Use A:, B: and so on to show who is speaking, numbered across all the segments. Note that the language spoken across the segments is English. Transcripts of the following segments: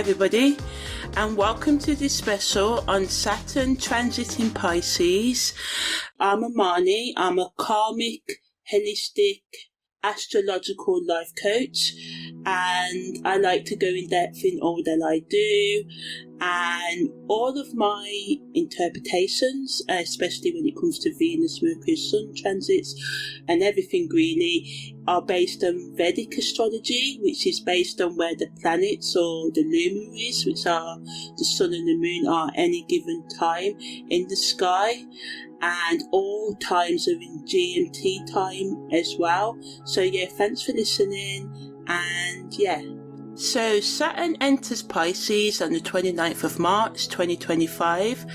A: everybody, and welcome to this special on Saturn transit in Pisces. I'm Amani. I'm a karmic, holistic, astrological life coach, and I like to go in depth in all that I do, and all of my interpretations, especially when it comes to Venus, Mercury, Sun transits and everything really, are based on Vedic astrology, which is based on where the planets or the luminaries, which are the sun and the moon, are any given time in the sky. And all times are in GMT time as well. So yeah, thanks for listening, and yeah. So Saturn enters Pisces on the 29th of March 2025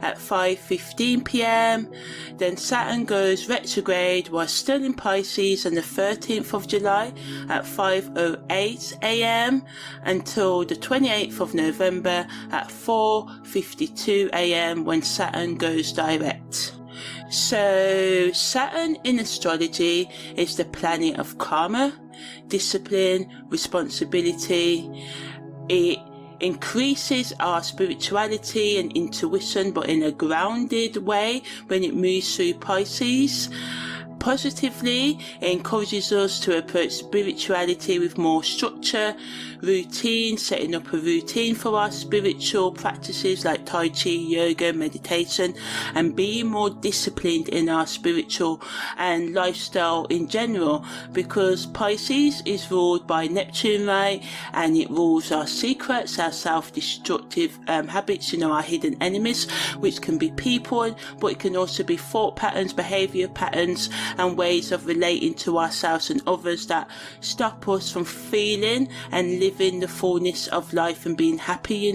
A: at 5:15 p.m. Then Saturn goes retrograde while still in Pisces on the 13th of July at 5:08 a.m. until the 28th of November at 4:52 a.m. when Saturn goes direct. So Saturn in astrology is the planet of karma, discipline, responsibility. It increases our spirituality and intuition, but in a grounded way when it moves through Pisces. Positively, it encourages us to approach spirituality with more structure, routine, setting up a routine for our spiritual practices like Tai Chi, yoga, meditation, and being more disciplined in our spiritual and lifestyle in general, because Pisces is ruled by Neptune, right? And it rules our secrets, our self-destructive habits, our hidden enemies, which can be people, but it can also be thought patterns, behavior patterns, and ways of relating to ourselves and others that stop us from feeling and living the fullness of life and being happy,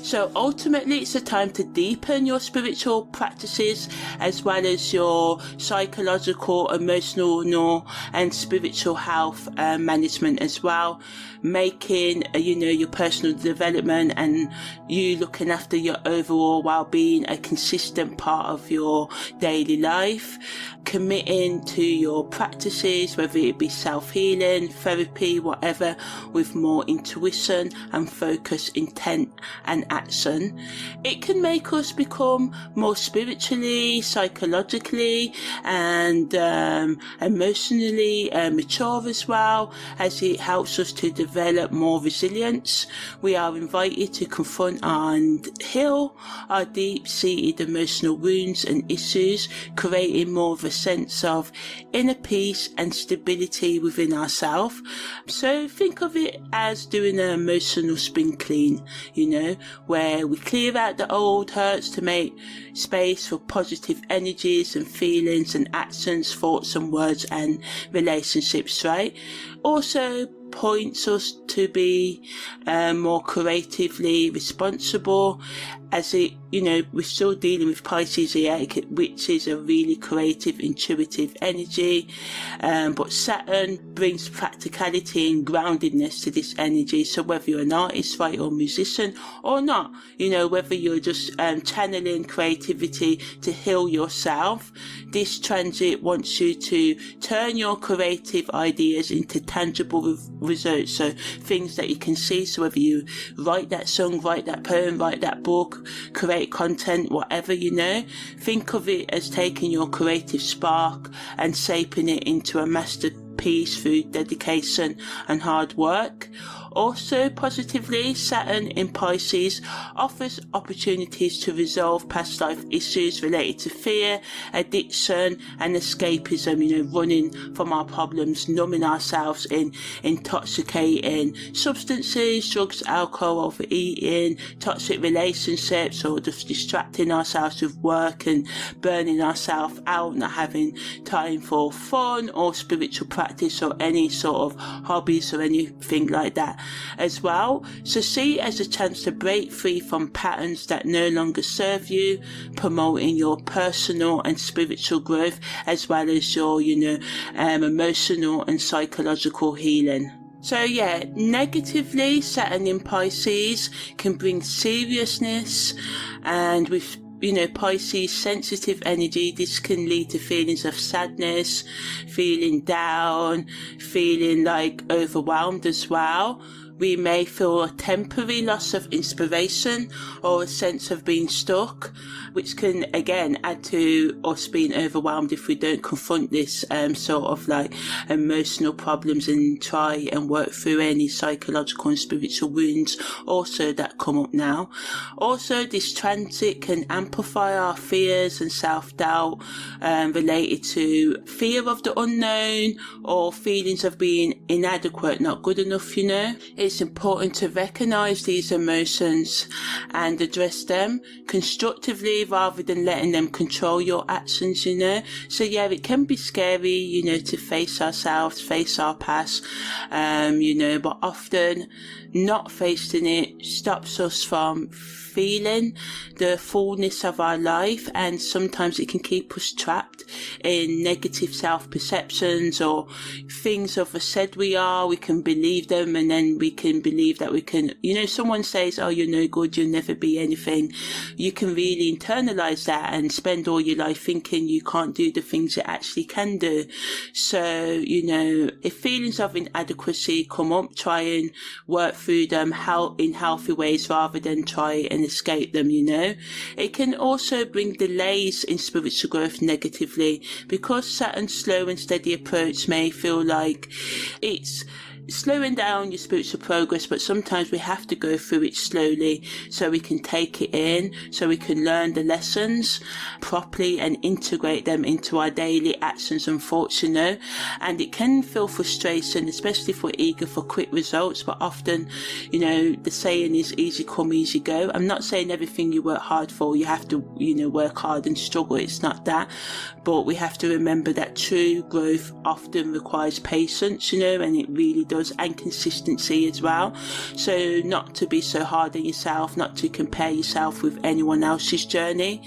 A: So ultimately it's a time to deepen your spiritual practices as well as your psychological, emotional and spiritual health management as well, making your personal development and you looking after your overall well-being a consistent part of your daily life. Committing to your practices, whether it be self-healing, therapy, whatever, with more intuition and focus, intent and action. It can make us become more spiritually, psychologically and emotionally mature as well, as it helps us to develop more resilience. We are invited to confront and heal our deep-seated emotional wounds and issues, creating more of a sense of inner peace and stability within ourselves. So think of it as doing an emotional spring clean, where we clear out the old hurts to make space for positive energies and feelings and actions, thoughts and words and relationships, right? Also points us to be more creatively responsible, as it, we're still dealing with Pisces here, which is a really creative, intuitive energy, but Saturn brings practicality and groundedness to this energy. So whether you're an artist, writer or musician or not, whether you're just channeling creativity to heal yourself, this transit wants you to turn your creative ideas into tangible results, so things that you can see. So whether you write that song, write that poem, write that book, create content, whatever, think of it as taking your creative spark and shaping it into a masterpiece through dedication and hard work. Also positively, Saturn in Pisces offers opportunities to resolve past life issues related to fear, addiction and escapism, running from our problems, numbing ourselves in intoxicating substances, drugs, alcohol, overeating, toxic relationships, or just distracting ourselves with work and burning ourselves out, not having time for fun or spiritual practice or any sort of hobbies or anything like that as well. So see it as a chance to break free from patterns that no longer serve you, promoting your personal and spiritual growth as well as your emotional and psychological healing. So yeah, negatively, Saturn in Pisces can bring seriousness, and with Pisces sensitive energy, this can lead to feelings of sadness, feeling down, feeling like overwhelmed as well. We may feel a temporary loss of inspiration or a sense of being stuck, which can again add to us being overwhelmed if we don't confront this sort of like emotional problems and try and work through any psychological and spiritual wounds also that come up now. Also, this transit can amplify our fears and self-doubt related to fear of the unknown or feelings of being inadequate, not good enough, you know. It's important to recognize these emotions and address them constructively rather than letting them control your actions, you know. So yeah, it can be scary, you know, to face ourselves, face our past, you know, but often not facing it stops us from feeling the fullness of our life, and sometimes it can keep us trapped in negative self-perceptions or things of us said we are. We can believe them, and then we can believe that we can, you know, someone says, oh, you're no good, you'll never be anything. You can really internalize that and spend all your life thinking you can't do the things you actually can do. So, you know, if feelings of inadequacy come up, try and work through them in healthy ways rather than try and escape them, you know. It can also bring delays in spiritual growth negatively, because Saturn's slow and steady approach may feel like it's slowing down your spiritual progress, but sometimes we have to go through it slowly so we can take it in, so we can learn the lessons properly and integrate them into our daily actions and thoughts, you know. And it can feel frustrating, especially if we're eager for quick results, but often, you know, the saying is easy come, easy go. I'm not saying everything you work hard for, you have to, you know, work hard and struggle. It's not that. But we have to remember that true growth often requires patience, you know, and it really does, and consistency as well. So not to be so hard on yourself, not to compare yourself with anyone else's journey.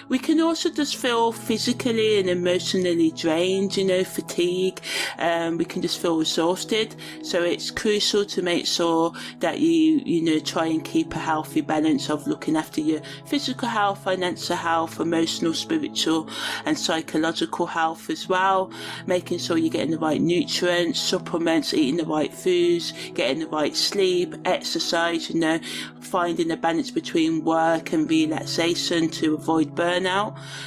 A: We can also just feel physically and emotionally drained, you know, fatigue. We can just feel exhausted. So it's crucial to make sure that you know, try and keep a healthy balance of looking after your physical health, financial health, emotional, spiritual and psychological health as well. Making sure you're getting the right nutrients, supplements, eating the right foods, getting the right sleep, exercise, you know, finding a balance between work and relaxation to avoid burnout.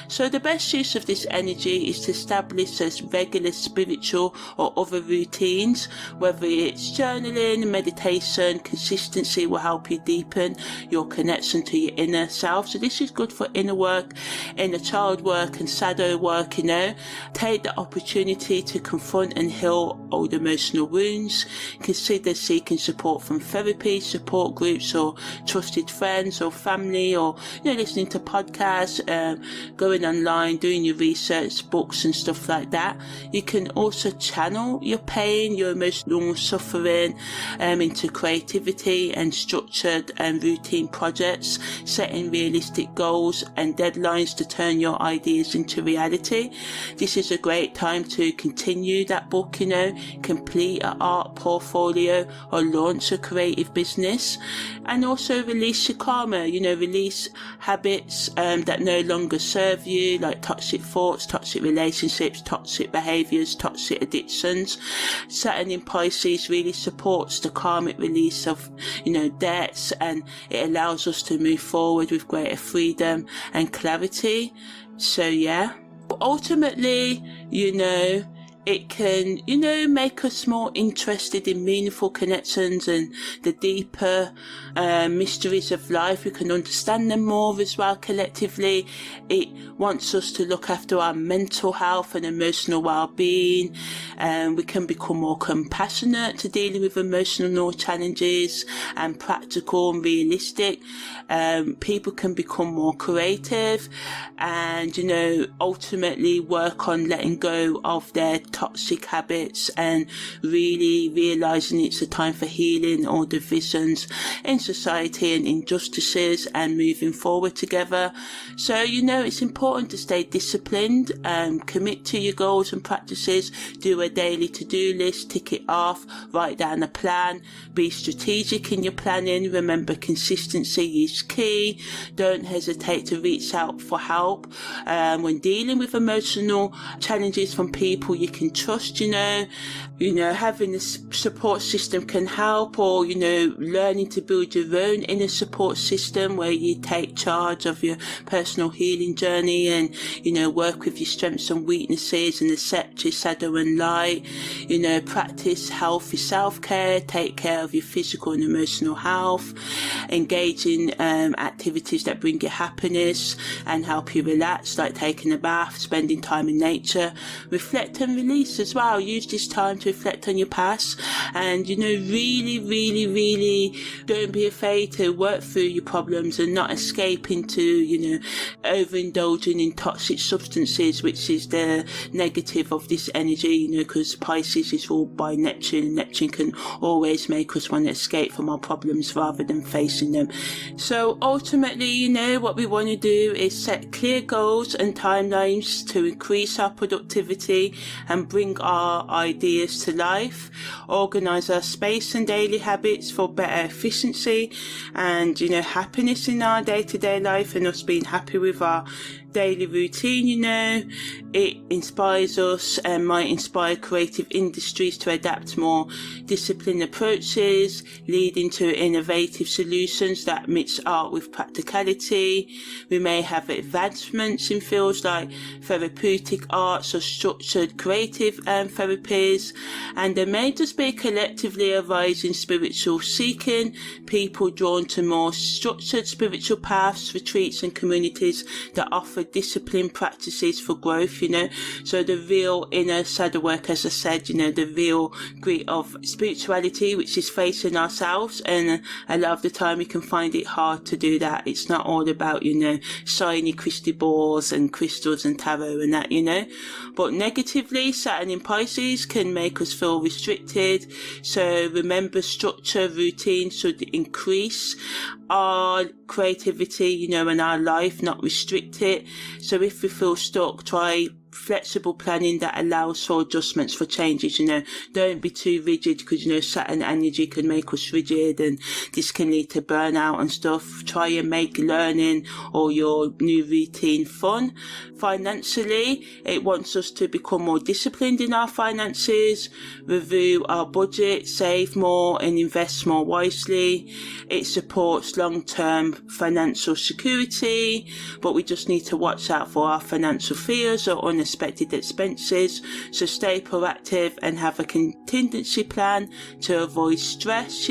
A: So the best use of this energy is to establish as regular spiritual or other routines, whether it's journaling, meditation. Consistency will help you deepen your connection to your inner self. So this is good for inner work, inner child work and shadow work, you know. Take the opportunity to confront and heal old emotional wounds. Consider seeking support from therapy, support groups or trusted friends or family, or, you know, listening to podcasts, going online, doing your research, books and stuff like that. You can also channel your pain, your emotional suffering into creativity and structured and routine projects, setting realistic goals and deadlines to turn your ideas into reality. This is a great time to continue that book, you know, complete an art portfolio or launch a creative business, and also release your karma, you know, release habits that no longer serve you, like toxic thoughts, toxic relationships, toxic behaviours, toxic addictions. Saturn in Pisces really supports the karmic release of, you know, debts, and it allows us to move forward with greater freedom and clarity. So yeah, ultimately, you know, it can, you know, make us more interested in meaningful connections and the deeper mysteries of life. We can understand them more as well collectively. It wants us to look after our mental health and emotional well-being. We can become more compassionate to dealing with emotional challenges and practical and realistic. People can become more creative and, you know, ultimately work on letting go of their toxic habits and really realising it's a time for healing all divisions in society and injustices and moving forward together. So, you know, it's important to stay disciplined, commit to your goals and practices, do a daily to-do list, tick it off, write down a plan, be strategic in your planning. Remember, consistency is key. Don't hesitate to reach out for help. When dealing with emotional challenges from people, you can building trust, having a support system can help, or, learning to build your own inner support system where you take charge of your personal healing journey and, work with your strengths and weaknesses and accept your shadow and light, practice healthy self-care, take care of your physical and emotional health, engage in activities that bring you happiness and help you relax, like taking a bath, spending time in nature, reflect and release as well. Use this time to reflect on your past and, really, really, really don't be afraid to work through your problems and not escape into, overindulging in toxic substances, which is the negative of this energy, because Pisces is ruled by Neptune, and Neptune can always make us want to escape from our problems rather than facing them. So ultimately, what we want to do is set clear goals and timelines to increase our productivity and bring our ideas to life, organize our space and daily habits for better efficiency and, happiness in our day-to-day life, and us being happy with our daily routine. It inspires us and might inspire creative industries to adapt more disciplined approaches, leading to innovative solutions that mix art with practicality. We may have advancements in fields like therapeutic arts or structured creative therapies, and there may just be collectively a rise in spiritual seeking, people drawn to more structured spiritual paths, retreats and communities that offer disciplined practices for growth, so the real inner shadow work, as I said, the real grit of spirituality, which is facing ourselves, and a lot of the time we can find it hard to do that. It's not all about, shiny crystal balls and crystals and tarot and that, but negatively, Saturn in Pisces can make us feel restricted. So remember, structure, routine should increase our creativity, and our life, not restrict it. So if we feel stuck, try flexible planning that allows for adjustments, for changes. Don't be too rigid, because Saturn energy can make us rigid and this can lead to burnout and stuff. Try and make learning or your new routine fun. Financially, it wants us to become more disciplined in our finances, review our budget, save more and invest more wisely. It supports long-term financial security, but we just need to watch out for our financial fears or unexpected expenses. So stay proactive and have a contingency plan to avoid stress.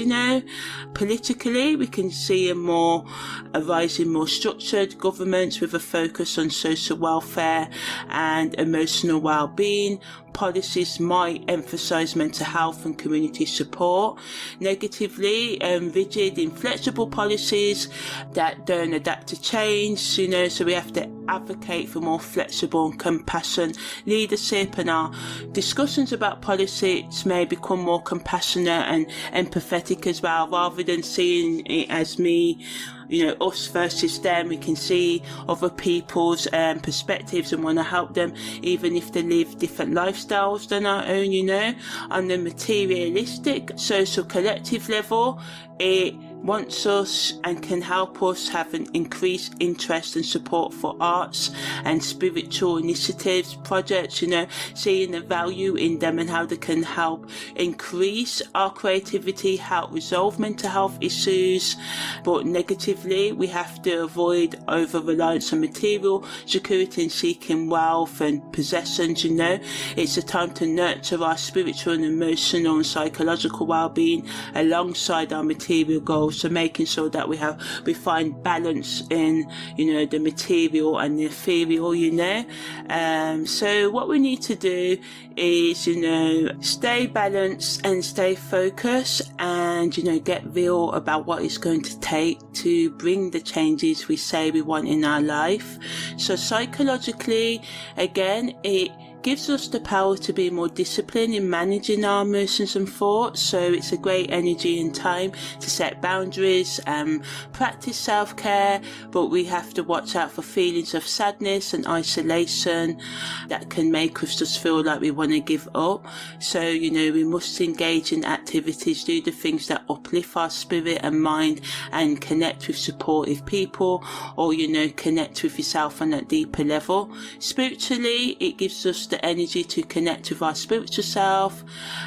A: Politically, we can see a rise in more structured governments with a focus on social welfare and emotional well-being. Policies might emphasize mental health and community support. Negatively, rigid, inflexible policies that don't adapt to change, so we have to advocate for more flexible and compassionate leadership, and our discussions about politics may become more compassionate and empathetic as well, rather than seeing it as me, us versus them. We can see other people's perspectives and want to help them, even if they live different lifestyles than our own. On the materialistic, social, collective level, it wants us and can help us have an increased interest and support for arts and spiritual initiatives, projects, seeing the value in them and how they can help increase our creativity, help resolve mental health issues. But negatively, we have to avoid over-reliance on material security and seeking wealth and possessions. It's a time to nurture our spiritual and emotional and psychological well-being alongside our material goals. So making sure that we find balance in, the material and the ethereal, So what we need to do is, stay balanced and stay focused and, get real about what it's going to take to bring the changes we say we want in our life. So psychologically, again, it gives us the power to be more disciplined in managing our emotions and thoughts. So it's a great energy and time to set boundaries and practice self-care, but we have to watch out for feelings of sadness and isolation that can make us just feel like we want to give up. So, we must engage in activities, do the things that uplift our spirit and mind and connect with supportive people, or, connect with yourself on that deeper level. Spiritually, it gives us the the energy to connect with our spiritual self,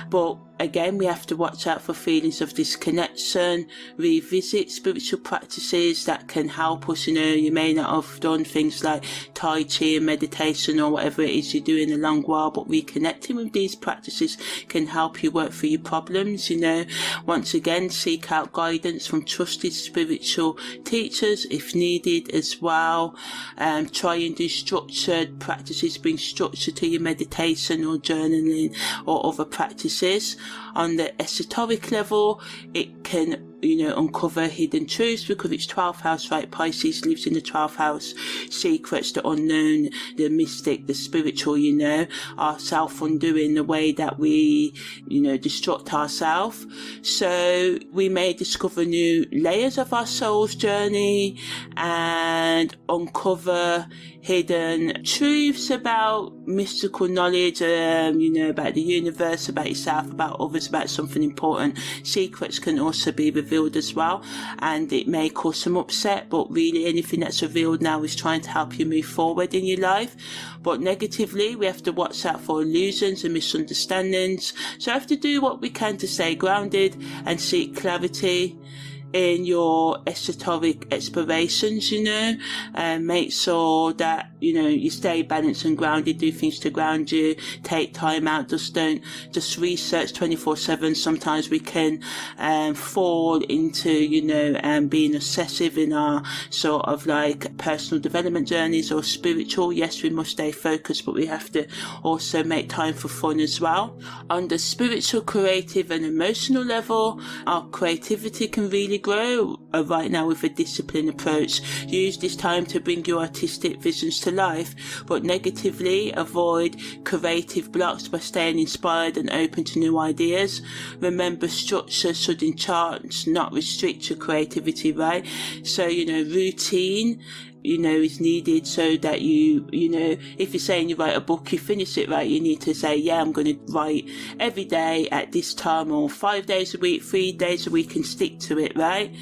A: but again, we have to watch out for feelings of disconnection, revisit spiritual practices that can help us. You may not have done things like Tai Chi and meditation or whatever it is you do in a long while, but reconnecting with these practices can help you work through your problems. Once again, seek out guidance from trusted spiritual teachers if needed as well. Try and do structured practices, bring structure to your meditation or journaling or other practices. On the esoteric level, it can uncover hidden truths because it's 12th house, right? Pisces lives in the 12th house. Secrets, the unknown, the mystic, the spiritual, our self-undoing, the way that we, destruct ourselves. So we may discover new layers of our soul's journey and uncover hidden truths about mystical knowledge, about the universe, about yourself, about others, about something important. Secrets can also be revealed as well, and it may cause some upset, but really anything that's revealed now is trying to help you move forward in your life. But negatively, we have to watch out for illusions and misunderstandings. So we have to do what we can to stay grounded and seek clarity in your esoteric explorations, and make sure that, you stay balanced and grounded, do things to ground you, take time out, don't just research 24/7. Sometimes we can fall into, being obsessive in our sort of like personal development journeys or spiritual. Yes, we must stay focused, but we have to also make time for fun as well. On the spiritual, creative and emotional level, our creativity can really grow right now with a disciplined approach. Use this time to bring your artistic visions to life, but negatively avoid creative blocks by staying inspired and open to new ideas. Remember, structure should enchant, not restrict your creativity, right? So, routine is needed so that if you're saying you write a book, you finish it, right? You need to say, yeah, I'm going to write every day at this time, or 5 days a week, 3 days a week, and stick to it, right?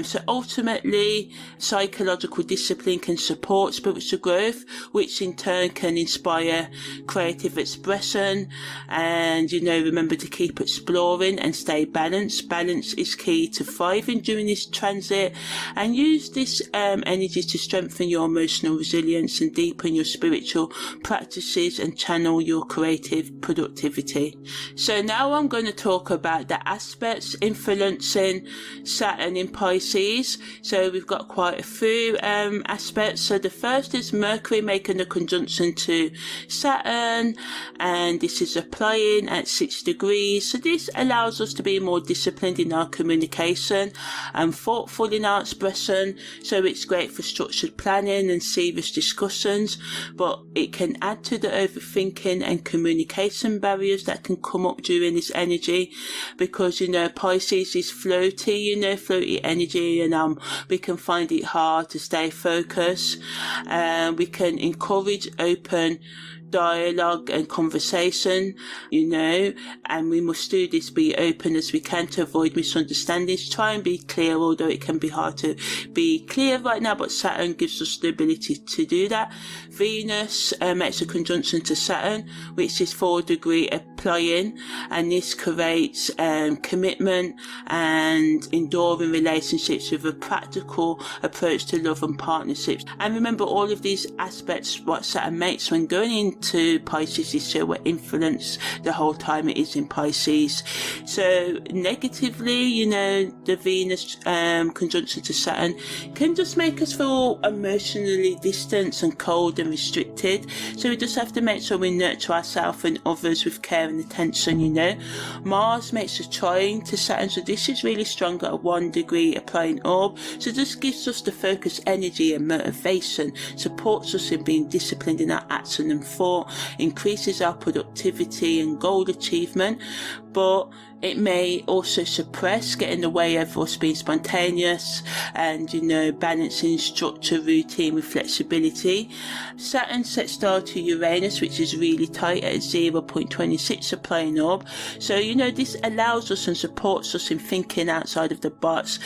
A: So ultimately, psychological discipline can support spiritual growth, which in turn can inspire creative expression. And, remember to keep exploring and stay balanced. Balance is key to thriving during this transit, and use this energy to strengthen your emotional resilience and deepen your spiritual practices and channel your creative productivity. So now I'm going to talk about the aspects influencing Saturn in Pisces. So we've got quite a few aspects. So the first is Mercury making a conjunction to Saturn, and this is applying at 6 degrees. So this allows us to be more disciplined in our communication and thoughtful in our expression. So it's great for structured planning and serious discussions, but it can add to the overthinking and communication barriers that can come up during this energy, because Pisces is floaty, floaty energy, and we can find it hard to stay focused. We can encourage open dialogue and conversation, and we must do this, be open as we can to avoid misunderstandings. Try and be clear, although it can be hard to be clear right now, but Saturn gives us the ability to do that. Venus makes a conjunction to Saturn, which is 4 degree applying, and this creates commitment and enduring relationships with a practical approach to love and partnerships. And remember, all of these aspects, what Saturn makes when going into Pisces, is show what influence the whole time it is in Pisces. So negatively, the Venus conjunction to Saturn can just make us feel emotionally distant and cold and restricted. So we just have to make sure we nurture ourselves and others with care and attention. Mars makes a trine to Saturn, so this is really strong at a 1 degree applying orb. So this gives us the focus, energy and motivation, supports us in being disciplined in our action and thought, increases our productivity and goal achievement, but it may also suppress, get in the way of us being spontaneous and, balancing structure, routine with flexibility. Saturn sets star to Uranus, which is really tight at 0.26 applying orb. So, this allows us and supports us in thinking outside of the box,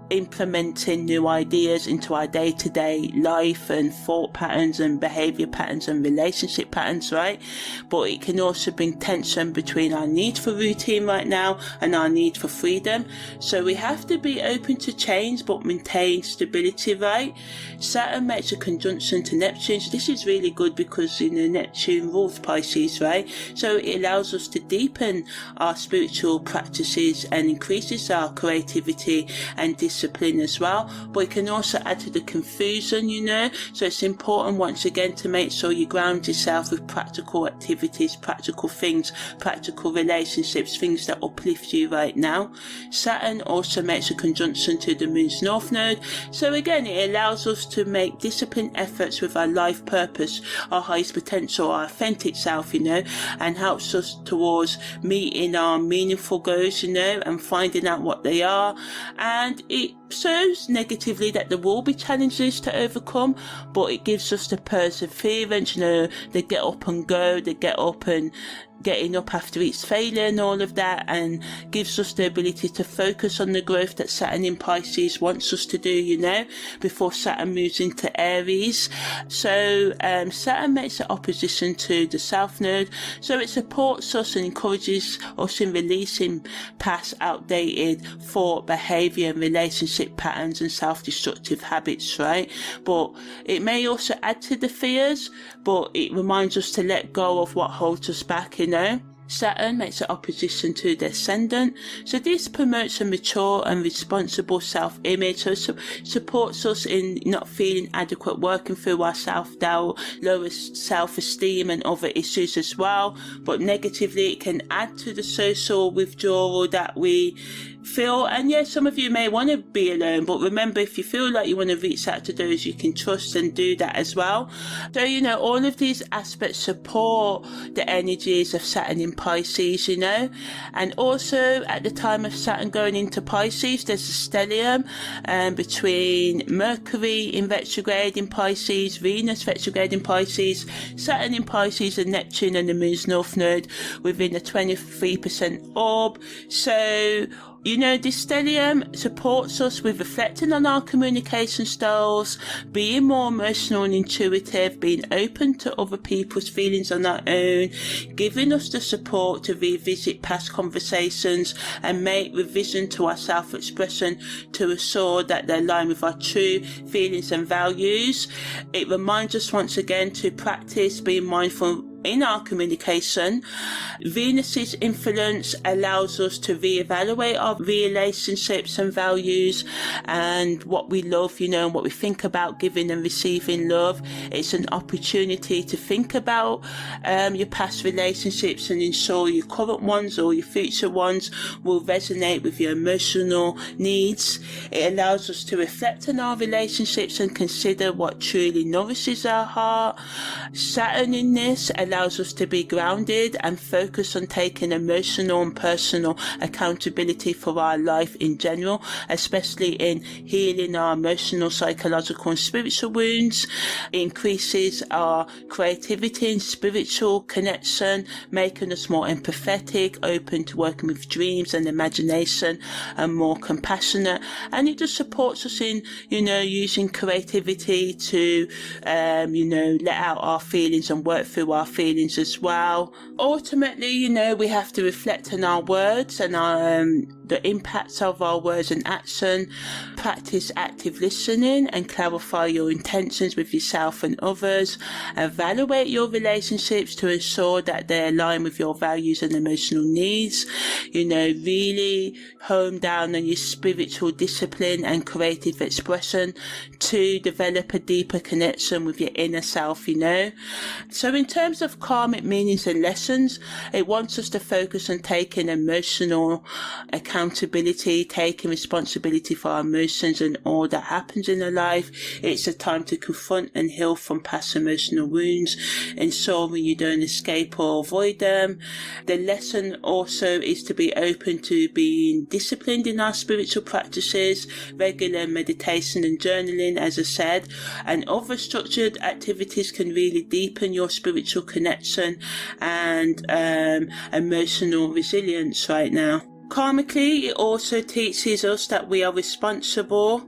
A: implementing new ideas into our day-to-day life and thought patterns and behavior patterns and relationship patterns, right? But it can also bring tension between our need for routine right now and our need for freedom. So we have to be open to change but maintain stability, right? Saturn makes a conjunction to Neptune, so this is really good because Neptune rules Pisces, right? So it allows us to deepen our spiritual practices and increases our creativity and discipline as well, but it can also add to the confusion, so it's important once again to make sure you ground yourself with practical activities, practical things, practical relationships, things that uplift you right now. Saturn also makes a conjunction to the moon's north node, so again it allows us to make disciplined efforts with our life purpose, our highest potential, our authentic self, and helps us towards meeting our meaningful goals, and finding out what they are. And it shows negatively that there will be challenges to overcome, but it gives us the perseverance, the get up and go, the get up and getting up after each failure and all of that, and gives us the ability to focus on the growth that Saturn in Pisces wants us to do, before Saturn moves into Aries. So Saturn makes an opposition to the South Node, so it supports us and encourages us in releasing past outdated thought, behaviour and relationship patterns and self-destructive habits, right? But it may also add to the fears, but it reminds us to let go of what holds us back, Saturn makes an opposition to the ascendant, so this promotes a mature and responsible self-image, so supports us in not feeling adequate, working through our self-doubt, lower self-esteem and other issues as well. But negatively it can add to the social withdrawal that we feel, and yes, some of you may want to be alone, but remember, if you feel like you want to reach out to those you can trust, and do that as well. So all of these aspects support the energies of Saturn in Pisces, and also at the time of Saturn going into Pisces, there's a stellium between Mercury in retrograde in Pisces, Venus retrograde in Pisces, Saturn in Pisces and Neptune and the moon's north node within a 23% orb. So this stellium supports us with reflecting on our communication styles, being more emotional and intuitive, being open to other people's feelings on our own, giving us the support to revisit past conversations and make revision to our self-expression to assure that they align with our true feelings and values. It reminds us once again to practice being mindful in our communication. Venus's influence allows us to reevaluate our relationships and values and what we love, and what we think about giving and receiving love. It's an opportunity to think about your past relationships and ensure your current ones or your future ones will resonate with your emotional needs. It allows us to reflect on our relationships and consider what truly nourishes our heart. Saturn in this allows us to be grounded and focus on taking emotional and personal accountability for our life in general, especially in healing our emotional, psychological and spiritual wounds. It increases our creativity and spiritual connection, making us more empathetic, open to working with dreams and imagination, and more compassionate. And it just supports us in, using creativity to, let out our feelings and work through our feelings as well. Ultimately, we have to reflect on our words and the impacts of our words and action. Practice active listening and clarify your intentions with yourself and others. Evaluate your relationships to ensure that they align with your values and emotional needs. Really hone down on your spiritual discipline and creative expression to develop a deeper connection with your inner self, So in terms of karmic meanings and lessons, it wants us to focus on taking emotional accountability, taking responsibility for our emotions and all that happens in our life. It's a time to confront and heal from past emotional wounds, ensuring you don't escape or avoid them. The lesson also is to be open to being disciplined in our spiritual practices, regular meditation and journaling, as I said, and other structured activities can really deepen your spiritual connection and emotional resilience right now. Karmically, it also teaches us that we are responsible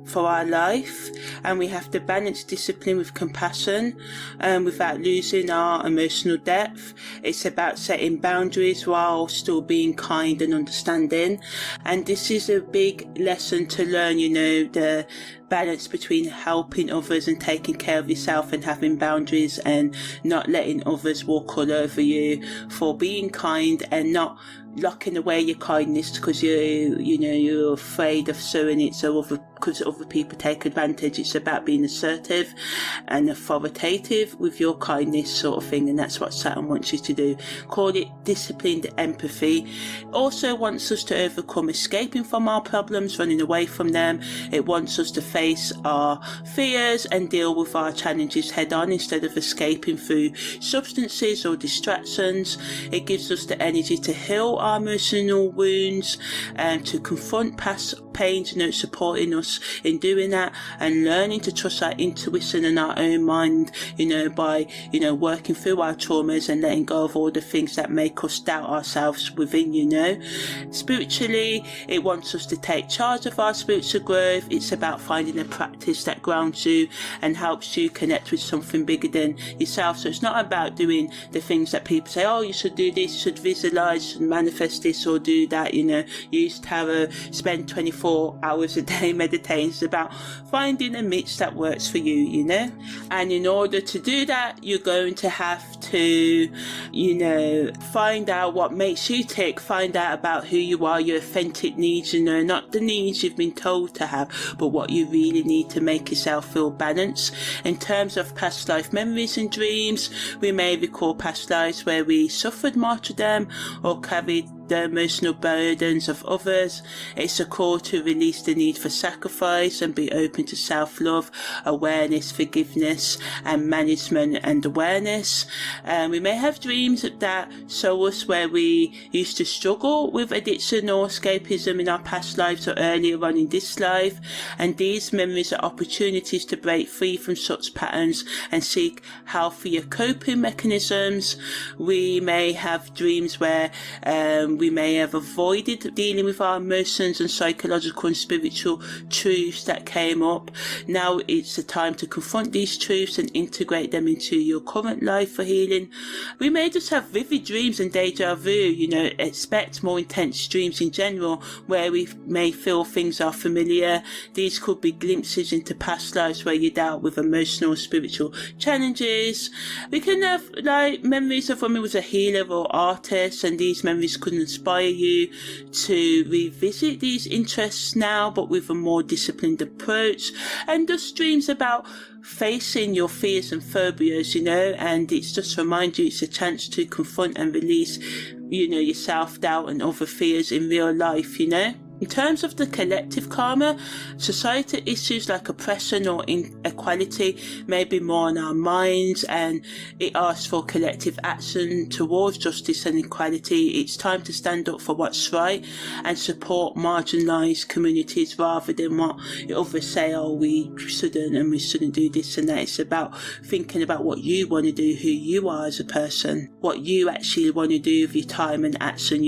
A: for our life, and we have to balance discipline with compassion without losing our emotional depth. It's about setting boundaries while still being kind and understanding, and this is a big lesson to learn, the balance between helping others and taking care of yourself, and having boundaries and not letting others walk all over you for being kind, and not locking away your kindness because you're afraid of showing it because other people take advantage. It's about being assertive and authoritative with your kindness, sort of thing, and that's what Saturn wants you to do. Call it disciplined empathy. It also wants us to overcome escaping from our problems, running away from them. It wants us to face our fears and deal with our challenges head on instead of escaping through substances or distractions. It gives us the energy to heal our emotional wounds and to confront past pains, supporting us in doing that, and learning to trust our intuition and our own mind, by working through our traumas and letting go of all the things that make us doubt ourselves within. Spiritually, it wants us to take charge of our spiritual growth. It's about finding a practice that grounds you and helps you connect with something bigger than yourself. So it's not about doing the things that people say, oh, you should do this, you should visualize, you should manifest this or do that, use tarot, spend 24 hours a day meditating. It's about finding a mix that works for you, and in order to do that, you're going to have to, find out what makes you tick, find out about who you are, your authentic needs, not the needs you've been told to have, but what you really need to make yourself feel balanced. In terms of past life memories and dreams, we may recall past lives where we suffered martyrdom or carried the emotional burdens of others. It's a call to release the need for sacrifice and be open to self-love, awareness, forgiveness and management and awareness. We may have dreams that show us where we used to struggle with addiction or escapism in our past lives or earlier on in this life, and these memories are opportunities to break free from such patterns and seek healthier coping mechanisms. We may have dreams where we may have avoided dealing with our emotions and psychological and spiritual truths that came up. Now it's the time to confront these truths and integrate them into your current life for healing. We may just have vivid dreams and deja vu, expect more intense dreams in general where we may feel things are familiar. These could be glimpses into past lives where you dealt with emotional, spiritual challenges. We can have memories of when we was a healer or artist, and these memories could inspire you to revisit these interests now, but with a more disciplined approach. And just dreams about facing your fears and phobias, and it's just to remind you it's a chance to confront and release, your self-doubt and other fears in real life, In terms of the collective karma, societal issues like oppression or inequality may be more on our minds, and it asks for collective action towards justice and equality. It's time to stand up for what's right and support marginalised communities rather than what others say, oh, we shouldn't do this and that. It's about thinking about what you want to do, who you are as a person, what you actually want to do with your time and action,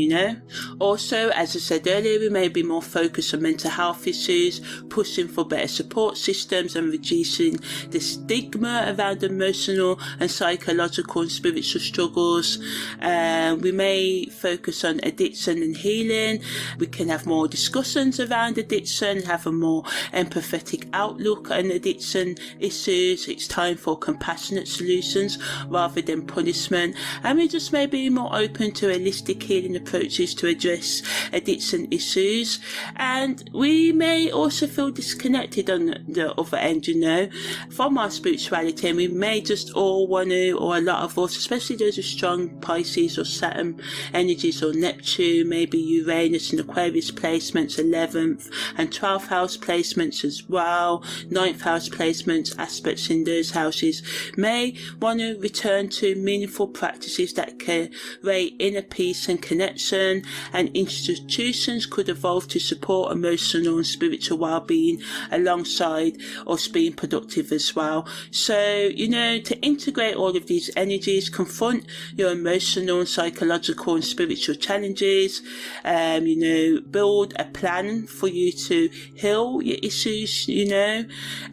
A: Also, as I said earlier, we may be more focused on mental health issues, pushing for better support systems and reducing the stigma around emotional and psychological and spiritual struggles. We may focus on addiction and healing. We can have more discussions around addiction, have a more empathetic outlook on addiction issues. It's time for compassionate solutions rather than punishment, and we just may be more open to holistic healing approaches to address addiction issues. And we may also feel disconnected on the other end, from our spirituality, and we may just all want to, or a lot of us, especially those with strong Pisces or Saturn energies or Neptune, maybe Uranus and Aquarius placements, 11th and 12th house placements as well, 9th house placements, aspects in those houses, may want to return to meaningful practices that create inner peace and connection, and institutions could evolve health to support emotional and spiritual well-being alongside us being productive as well. So, to integrate all of these energies, confront your emotional and psychological and spiritual challenges, build a plan for you to heal your issues,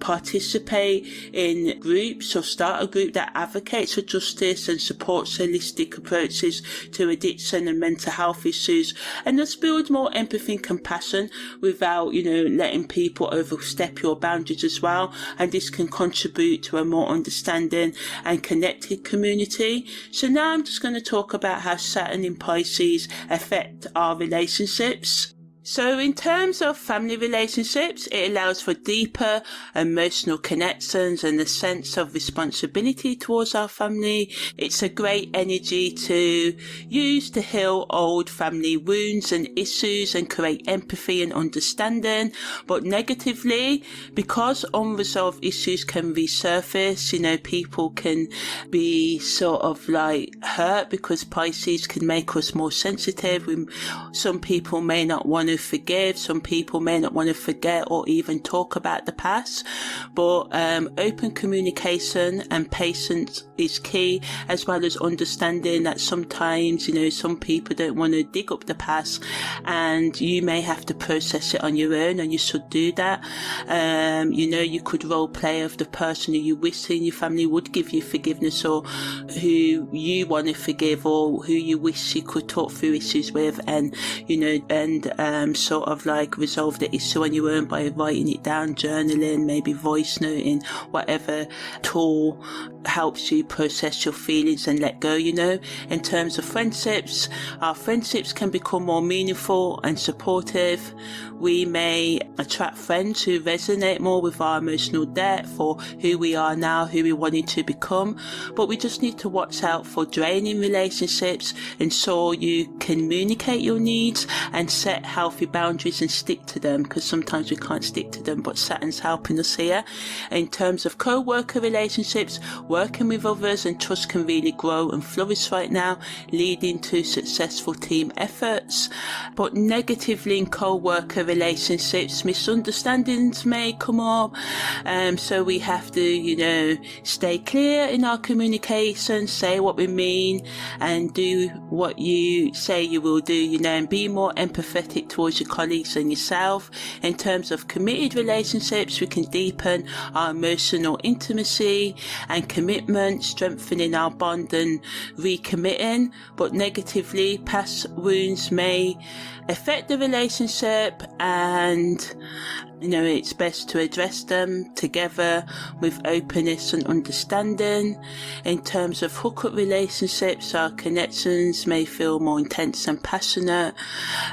A: participate in groups or start a group that advocates for justice and supports holistic approaches to addiction and mental health issues, and just build more empathy and compassion without, letting people overstep your boundaries as well. And this can contribute to a more understanding and connected community. So now I'm just going to talk about how Saturn in Pisces affect our relationships. So in terms of family relationships, it allows for deeper emotional connections and a sense of responsibility towards our family. It's a great energy to use to heal old family wounds and issues and create empathy and understanding. But negatively, because unresolved issues can resurface, people can be sort of like hurt because Pisces can make us more sensitive. Some people may not want to forgive, some people may not want to forget or even talk about the past, but open communication and patience is key, as well as understanding that sometimes some people don't want to dig up the past and you may have to process it on your own, and you should do that. You could role play of the person who you wish in your family would give you forgiveness, or who you want to forgive, or who you wish you could talk through issues with, and sort of like resolve the issue on your own by writing it down, journaling, maybe voice noting, whatever tool helps you process your feelings and let go. In terms of friendships, our friendships can become more meaningful and supportive. We may attract friends who resonate more with our emotional depth or who we are now, who we wanted to become, but we just need to watch out for draining relationships, ensure you communicate your needs and set healthy boundaries and stick to them, because sometimes we can't stick to them, but Saturn's helping us here. In terms of co-worker relationships, working with others and trust can really grow and flourish right now, leading to successful team efforts. But negatively in co-worker relationships, misunderstandings may come up, so we have to stay clear in our communication, say what we mean and do what you say you will do, and be more empathetic towards your colleagues and yourself. In terms of committed relationships, we can deepen our emotional intimacy and commitment, strengthening our bond and recommitting. But negatively, past wounds may affect the relationship, and it's best to address them together with openness and understanding. In terms of hookup relationships, our connections may feel more intense and passionate,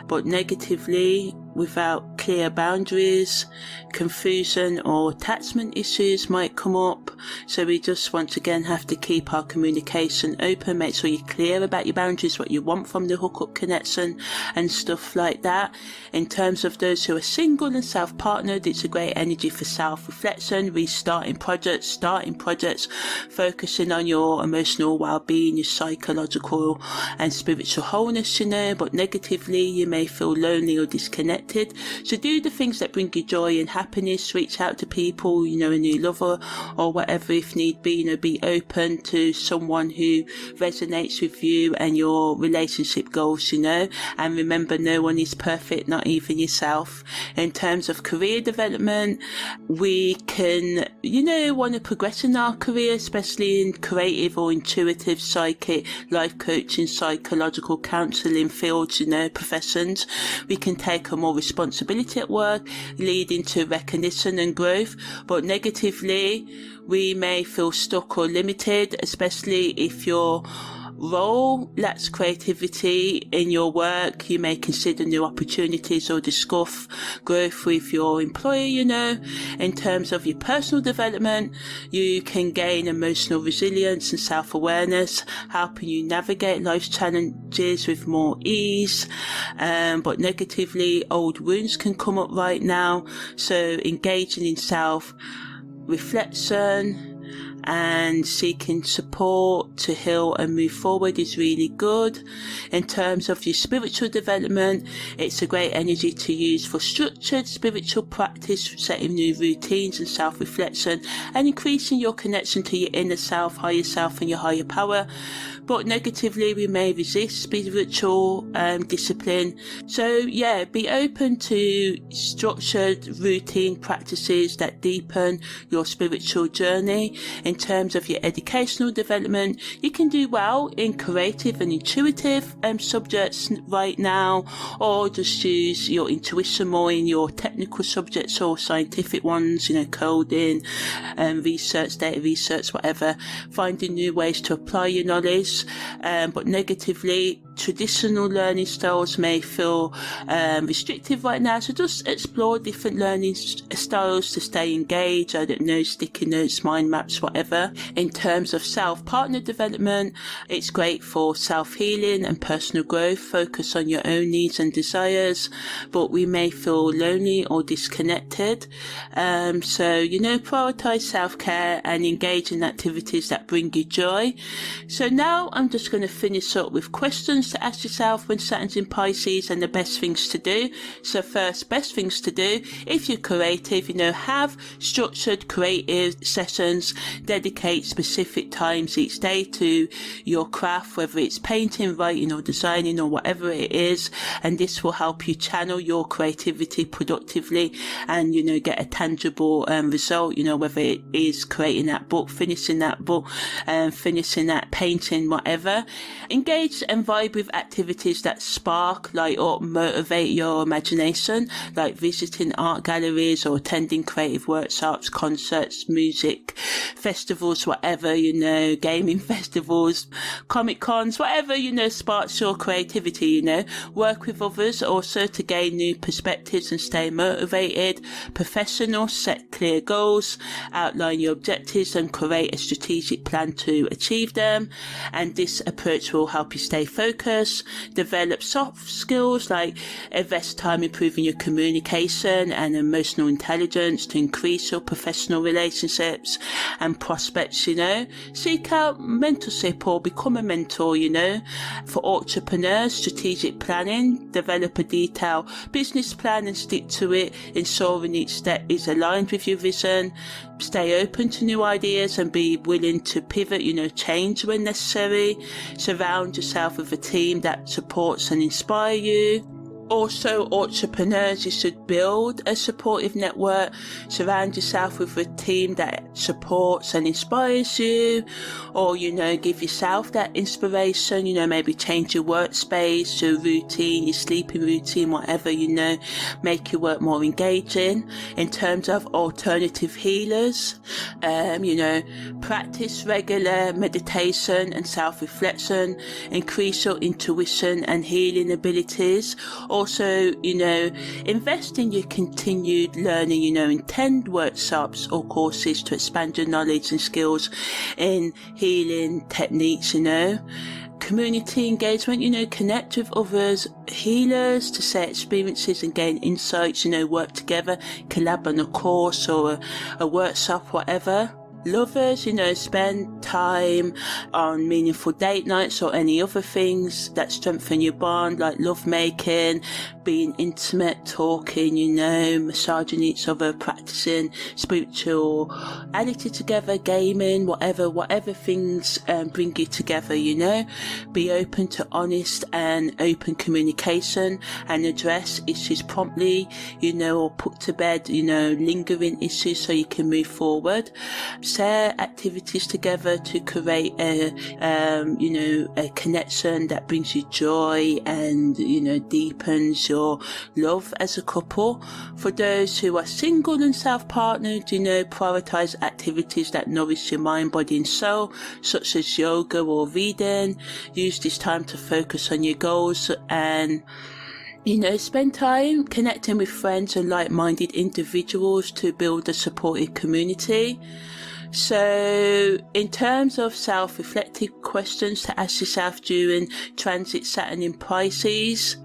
A: but negatively, without clear boundaries, confusion or attachment issues might come up. So we just once again have to keep our communication open, make sure you're clear about your boundaries, what you want from the hookup connection and stuff like that. In terms of those who are single and self-partnered, it's a great energy for self-reflection, restarting projects, starting projects, focusing on your emotional well-being, your psychological and spiritual wholeness, but negatively you may feel lonely or disconnected. So do the things that bring you joy and happiness, reach out to people, a new lover or whatever if need be, be open to someone who resonates with you and your relationship goals, and remember, no one is perfect, not even yourself. In terms of career development, we can, want to progress in our career, especially in creative or intuitive, psychic, life coaching, psychological counselling fields, professions. We can take a more responsibility at work, leading to recognition and growth. But negatively, we may feel stuck or limited, especially if your role lacks creativity in your work. You may consider new opportunities or discuss growth with your employer. In terms of your personal development, you can gain emotional resilience and self-awareness, helping you navigate life's challenges with more ease. But negatively, old wounds can come up right now, so engaging in self-reflection and seeking support to heal and move forward is really good. In terms of your spiritual development, it's a great energy to use for structured spiritual practice, setting new routines and self-reflection, and increasing your connection to your inner self, higher self, and your higher power. But negatively, we may resist spiritual discipline. So yeah, be open to structured routine practices that deepen your spiritual journey. In terms of your educational development, you can do well in creative and intuitive subjects right now, or just use your intuition more in your technical subjects or scientific ones, coding, research, data research, whatever, finding new ways to apply your knowledge. But negatively, traditional learning styles may feel restrictive right now, so just explore different learning styles to stay engaged. I don't know, sticky notes, mind maps, whatever. In terms of self-partner development, it's great for self-healing and personal growth. Focus on your own needs and desires, but we may feel lonely or disconnected. So prioritize self-care and engage in activities that bring you joy. So now I'm just going to finish up with questions to ask yourself when Saturn's in Pisces and the best things to do. So first, best things to do if you're creative, have structured creative sessions, dedicate specific times each day to your craft, whether it's painting, writing or designing or whatever it is, and this will help you channel your creativity productively and get a tangible result, whether it is creating that book, finishing that book, finishing that painting, whatever. Engage and vibe with activities that spark, light up, motivate your imagination, like visiting art galleries or attending creative workshops, concerts, music festivals, whatever, gaming festivals, comic cons, whatever, sparks your creativity, work with others also to gain new perspectives and stay motivated. Professional, set clear goals, outline your objectives and create a strategic plan to achieve them, and this approach will help you stay focused. Develop soft skills like invest time improving your communication and emotional intelligence to increase your professional relationships and prospects. Seek out mentorship or become a mentor. For entrepreneurs, strategic planning, develop a detailed business plan and stick to it, ensuring each step is aligned with your vision. Stay open to new ideas and be willing to pivot, change when necessary. Surround yourself with a team that supports and inspire you. Also, entrepreneurs, you should build a supportive network. Surround yourself with a team that supports and inspires you, or give yourself that inspiration. Maybe change your workspace, your routine, your sleeping routine, whatever, make your work more engaging. In terms of alternative healers, practice regular meditation and self-reflection, increase your intuition and healing abilities. Also, invest in your continued learning, attend workshops or courses to expand your knowledge and skills in healing techniques, Community engagement, connect with others, healers to share experiences and gain insights, work together, collab on a course or a workshop, whatever. Lovers, spend time on meaningful date nights or any other things that strengthen your bond, like love making, being intimate, talking, massaging each other, practicing spirituality together, gaming, whatever things bring you together, Be open to honest and open communication and address issues promptly, or put to bed, lingering issues so you can move forward. Share activities together to create a connection that brings you joy and, deepens your love as a couple. For those who are single and self-partnered, prioritize activities that nourish your mind, body and soul, such as yoga or reading. Use this time to focus on your goals and spend time connecting with friends and like-minded individuals to build a supportive community. So, in terms of self-reflective questions to ask yourself during transit Saturn in Pisces,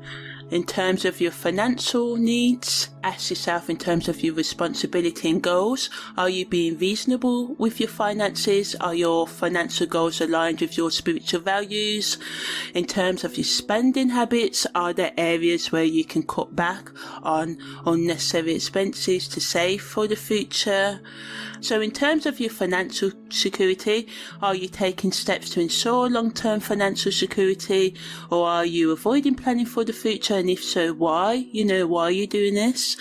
A: In terms of your financial needs, ask yourself in terms of your responsibility and goals, are you being reasonable with your finances? Are your financial goals aligned with your spiritual values? In terms of your spending habits, are there areas where you can cut back on unnecessary expenses to save for the future? So in terms of your financial security, are you taking steps to ensure long-term financial security, or are you avoiding planning for the future? And if so, why? Why are you doing this?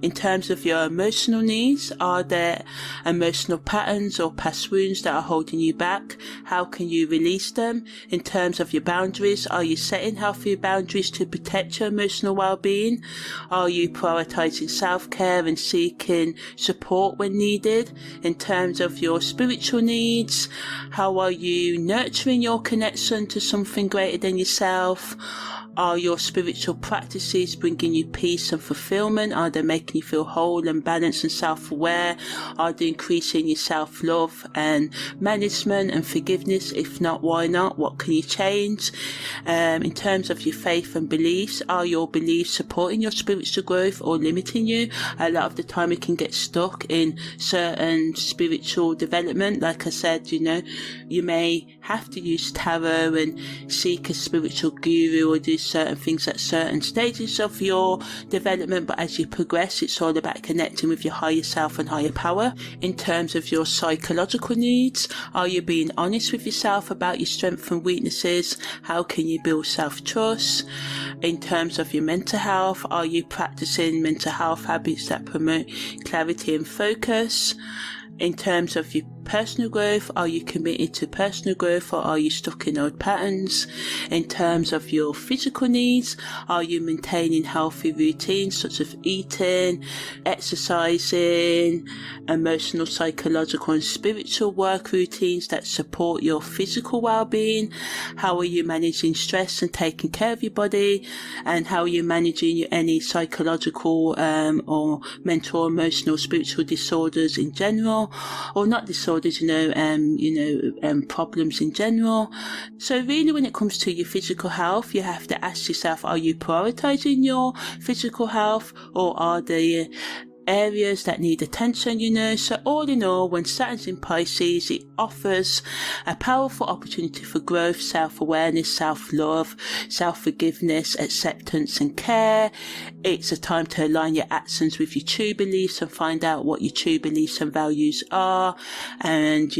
A: In terms of your emotional needs, are there emotional patterns or past wounds that are holding you back? How can you release them? In terms of your boundaries, are you setting healthy boundaries to protect your emotional well-being? Are you prioritizing self-care and seeking support when needed? In terms of your spiritual needs, how are you nurturing your connection to something greater than yourself? Are your spiritual practices bringing you peace and fulfillment? Are they making you feel whole and balanced and self-aware? Are they increasing your self-love and management and forgiveness? If not, why not? What can you change? In terms of your faith and beliefs, are your beliefs supporting your spiritual growth or limiting you? A lot of the time we can get stuck in certain spiritual development. Like I said, you may have to use tarot and seek a spiritual guru or do certain things at certain stages of your development, but as you progress, it's all about connecting with your higher self and higher power. In terms of your psychological needs, are you being honest with yourself about your strengths and weaknesses? How can you build self-trust? In terms of your mental health, are you practicing mental health habits that promote clarity and focus? In terms of your personal growth, are you committed to personal growth, or are you stuck in old patterns? In terms of your physical needs, are you maintaining healthy routines such as eating, exercising, emotional, psychological and spiritual work routines that support your physical well-being? How are you managing stress and taking care of your body? And how are you managing any psychological or mental, emotional, spiritual disorders in general, or not disorders, problems in general? So really, when it comes to your physical health, you have to ask yourself, are you prioritizing your physical health, or are there areas that need attention? So all in all, when Saturn's in Pisces, it offers a powerful opportunity for growth, self-awareness, self-love, self-forgiveness, acceptance and care. It's a time to align your actions with your true beliefs and find out what your true beliefs and values are, and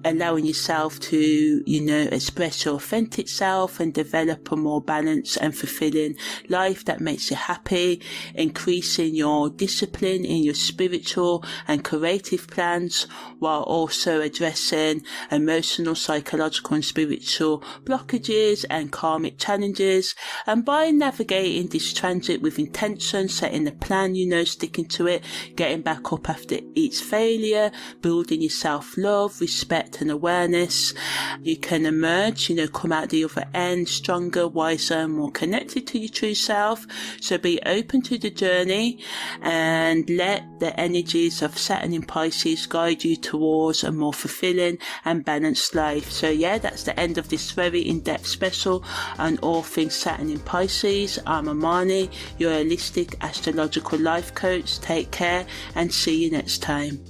A: allowing yourself to express your authentic self and develop a more balanced and fulfilling life that makes you happy, increasing your discipline in your spiritual and creative plans, while also addressing emotional, psychological and spiritual blockages and karmic challenges. And by navigating this transit with intention, setting a plan, sticking to it, getting back up after each failure, building your self-love, respect and awareness, you can emerge, come out the other end stronger, wiser, more connected to your true self. So be open to the journey and let the energies of Saturn in Pisces guide you towards a more fulfilling and balanced life. So that's the end of this very in-depth special on all things Saturn in Pisces. I'm Amani, your holistic astrological life coach. Take care and see you next time.